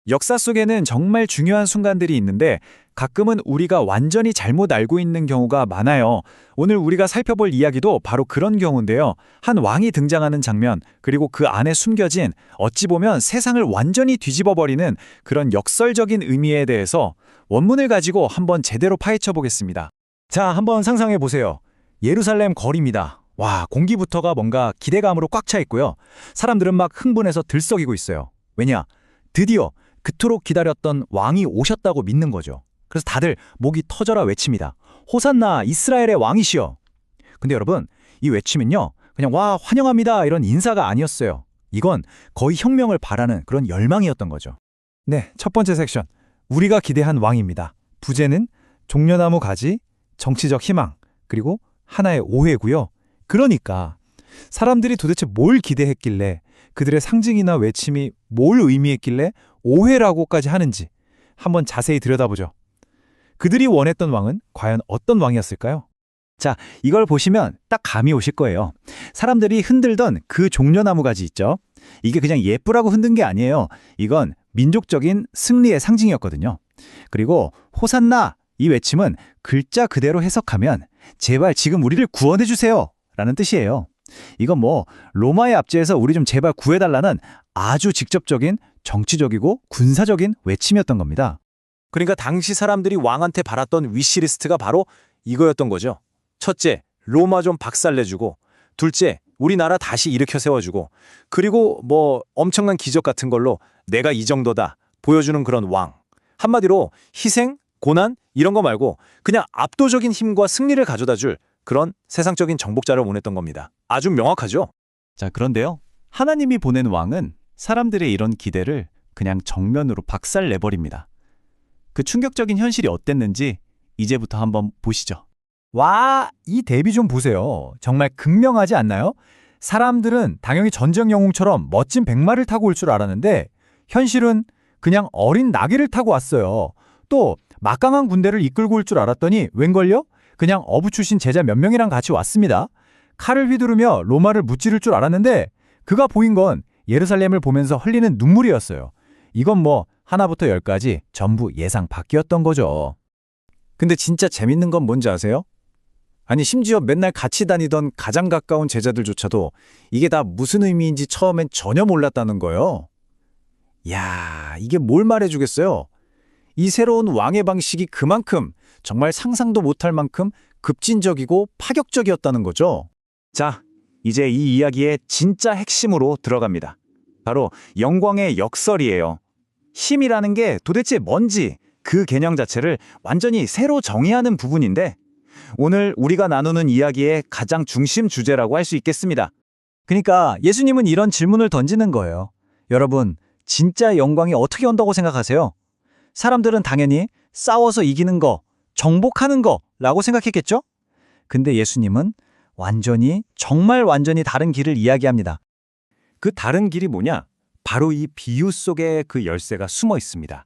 역사 속에는 정말 중요한 순간들이 있는데 가끔은 우리가 완전히 잘못 알고 있는 경우가 많아요. 오늘 우리가 살펴볼 이야기도 바로 그런 경우인데요. 한 왕이 등장하는 장면, 그리고 그 안에 숨겨진 어찌 보면 세상을 완전히 뒤집어버리는 그런 역설적인 의미에 대해서 원문을 가지고 한번 제대로 파헤쳐 보겠습니다. 자, 한번 상상해 보세요. 예루살렘 거리입니다. 와, 공기부터가 뭔가 기대감으로 꽉 차 있고요. 사람들은 막 흥분해서 들썩이고 있어요. 왜냐? 드디어 그토록 기다렸던 왕이 오셨다고 믿는 거죠. 그래서 다들 목이 터져라 외칩니다. 호산나 이스라엘의 왕이시여. 근데 여러분, 이 외침은요, 그냥 와 환영합니다 이런 인사가 아니었어요. 이건 거의 혁명을 바라는 그런 열망이었던 거죠. 네, 첫 번째 섹션. 우리가 기대한 왕입니다. 부제는 종려나무 가지, 정치적 희망, 그리고 하나의 오해고요. 그러니까 사람들이 도대체 뭘 기대했길래, 그들의 상징이나 외침이 뭘 의미했길래 오해라고까지 하는지 한번 자세히 들여다보죠. 그들이 원했던 왕은 과연 어떤 왕이었을까요? 자, 이걸 보시면 딱 감이 오실 거예요. 사람들이 흔들던 그 종려나무 가지 있죠? 이게 그냥 예쁘라고 흔든 게 아니에요. 이건 민족적인 승리의 상징이었거든요. 그리고 호산나 이 외침은 글자 그대로 해석하면 제발 지금 우리를 구원해 주세요 라는 뜻이에요. 이건 뭐 로마의 압제에서 우리 좀 제발 구해달라는 아주 직접적인 정치적이고 군사적인 외침이었던 겁니다. 그러니까 당시 사람들이 왕한테 바랐던 위시리스트가 바로 이거였던 거죠. 첫째, 로마 좀 박살내주고, 둘째, 우리나라 다시 일으켜 세워주고, 그리고 뭐 엄청난 기적 같은 걸로 내가 이 정도다 보여주는 그런 왕. 한마디로 희생, 고난 이런 거 말고 그냥 압도적인 힘과 승리를 가져다 줄 그런 세상적인 정복자를 원했던 겁니다. 아주 명확하죠? 자, 그런데요. 하나님이 보낸 왕은 사람들의 이런 기대를 그냥 정면으로 박살내버립니다. 그 충격적인 현실이 어땠는지 이제부터 한번 보시죠. 와, 이 대비 좀 보세요. 정말 극명하지 않나요? 사람들은 당연히 전쟁 영웅처럼 멋진 백마를 타고 올 줄 알았는데 현실은 그냥 어린 나귀를 타고 왔어요. 또 막강한 군대를 이끌고 올 줄 알았더니 웬걸요? 그냥 어부 출신 제자 몇 명이랑 같이 왔습니다. 칼을 휘두르며 로마를 무찌를 줄 알았는데 그가 보인 건 예루살렘을 보면서 흘리는 눈물이었어요. 이건 뭐 하나부터 열까지 전부 예상 밖이었던 거죠. 근데 진짜 재밌는 건 뭔지 아세요? 아니 심지어 맨날 같이 다니던 가장 가까운 제자들조차도 이게 다 무슨 의미인지 처음엔 전혀 몰랐다는 거예요. 야, 이게 뭘 말해주겠어요? 이 새로운 왕의 방식이 그만큼 정말 상상도 못할 만큼 급진적이고 파격적이었다는 거죠. 자, 이제 이 이야기의 진짜 핵심으로 들어갑니다. 바로 영광의 역설이에요. 힘이라는 게 도대체 뭔지 그 개념 자체를 완전히 새로 정의하는 부분인데 오늘 우리가 나누는 이야기의 가장 중심 주제라고 할 수 있겠습니다. 그러니까 예수님은 이런 질문을 던지는 거예요. 여러분, 진짜 영광이 어떻게 온다고 생각하세요? 사람들은 당연히 싸워서 이기는 거, 정복하는 거라고 생각했겠죠? 근데 예수님은 완전히, 정말 완전히 다른 길을 이야기합니다. 그 다른 길이 뭐냐? 바로 이 비유 속에 그 열쇠가 숨어 있습니다.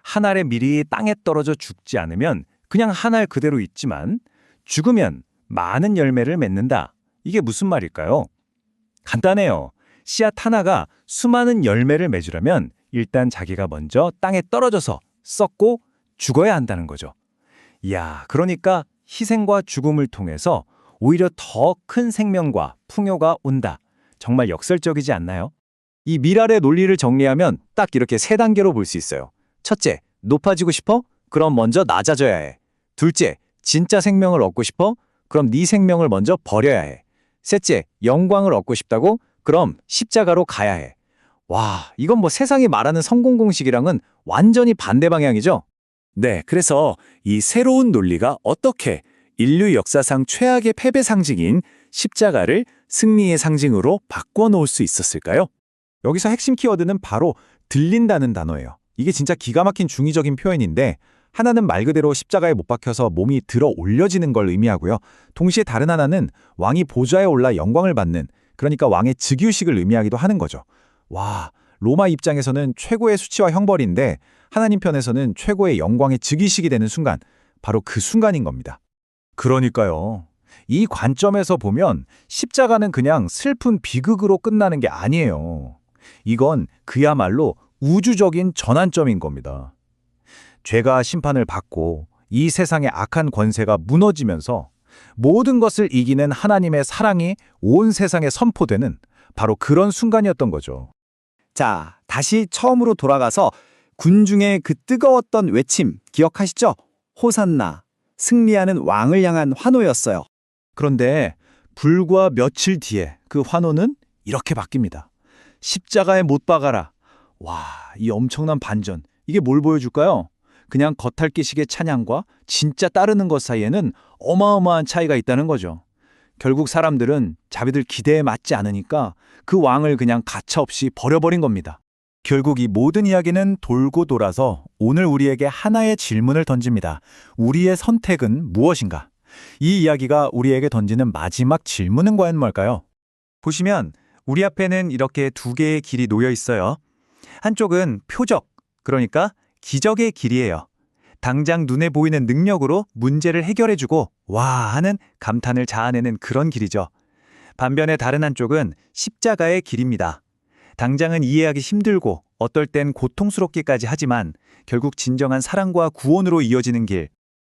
한 알의 밀이 땅에 떨어져 죽지 않으면 그냥 한 알 그대로 있지만 죽으면 많은 열매를 맺는다. 이게 무슨 말일까요? 간단해요. 씨앗 하나가 수많은 열매를 맺으려면 일단 자기가 먼저 땅에 떨어져서 썩고 죽어야 한다는 거죠. 이야, 그러니까 희생과 죽음을 통해서 오히려 더 큰 생명과 풍요가 온다. 정말 역설적이지 않나요? 이 밀알의 논리를 정리하면 딱 이렇게 세 단계로 볼 수 있어요. 첫째, 높아지고 싶어? 그럼 먼저 낮아져야 해. 둘째, 진짜 생명을 얻고 싶어? 그럼 네 생명을 먼저 버려야 해. 셋째, 영광을 얻고 싶다고? 그럼 십자가로 가야 해. 와, 이건 뭐 세상이 말하는 성공 공식이랑은 완전히 반대 방향이죠? 네, 그래서 이 새로운 논리가 어떻게 인류 역사상 최악의 패배 상징인 십자가를 승리의 상징으로 바꿔놓을 수 있었을까요? 여기서 핵심 키워드는 바로 들린다는 단어예요. 이게 진짜 기가 막힌 중의적인 표현인데 하나는 말 그대로 십자가에 못 박혀서 몸이 들어 올려지는 걸 의미하고요. 동시에 다른 하나는 왕이 보좌에 올라 영광을 받는, 그러니까 왕의 즉위식을 의미하기도 하는 거죠. 와, 로마 입장에서는 최고의 수치와 형벌인데 하나님 편에서는 최고의 영광의 즉위식이 되는 순간, 바로 그 순간인 겁니다. 그러니까요. 이 관점에서 보면 십자가는 그냥 슬픈 비극으로 끝나는 게 아니에요. 이건 그야말로 우주적인 전환점인 겁니다. 죄가 심판을 받고 이 세상의 악한 권세가 무너지면서 모든 것을 이기는 하나님의 사랑이 온 세상에 선포되는 바로 그런 순간이었던 거죠. 자, 다시 처음으로 돌아가서 군중의 그 뜨거웠던 외침 기억하시죠? 호산나, 승리하는 왕을 향한 환호였어요. 그런데 불과 며칠 뒤에 그 환호는 이렇게 바뀝니다. 십자가에 못 박아라. 와, 이 엄청난 반전. 이게 뭘 보여줄까요? 그냥 겉핥기식의 찬양과 진짜 따르는 것 사이에는 어마어마한 차이가 있다는 거죠. 결국 사람들은 자기들 기대에 맞지 않으니까 그 왕을 그냥 가차없이 버려버린 겁니다. 결국 이 모든 이야기는 돌고 돌아서 오늘 우리에게 하나의 질문을 던집니다. 우리의 선택은 무엇인가? 이 이야기가 우리에게 던지는 마지막 질문은 과연 뭘까요? 보시면 우리 앞에는 이렇게 두 개의 길이 놓여 있어요. 한쪽은 표적, 그러니까 기적의 길이에요. 당장 눈에 보이는 능력으로 문제를 해결해주고 와 하는 감탄을 자아내는 그런 길이죠. 반면에 다른 한쪽은 십자가의 길입니다. 당장은 이해하기 힘들고 어떨 땐 고통스럽기까지 하지만 결국 진정한 사랑과 구원으로 이어지는 길.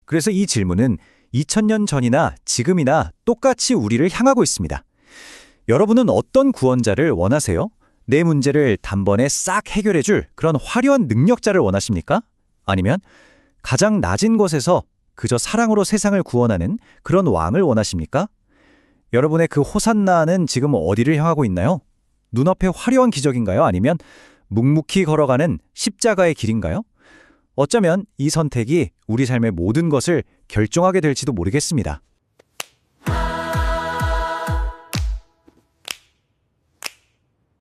그래서 이 질문은 2000년 전이나 지금이나 똑같이 우리를 향하고 있습니다. 여러분은 어떤 구원자를 원하세요? 내 문제를 단번에 싹 해결해줄 그런 화려한 능력자를 원하십니까? 아니면 가장 낮은 곳에서 그저 사랑으로 세상을 구원하는 그런 왕을 원하십니까? 여러분의 그 호산나는 지금 어디를 향하고 있나요? 눈앞에 화려한 기적인가요? 아니면 묵묵히 걸어가는 십자가의 길인가요? 어쩌면 이 선택이 우리 삶의 모든 것을 결정하게 될지도 모르겠습니다.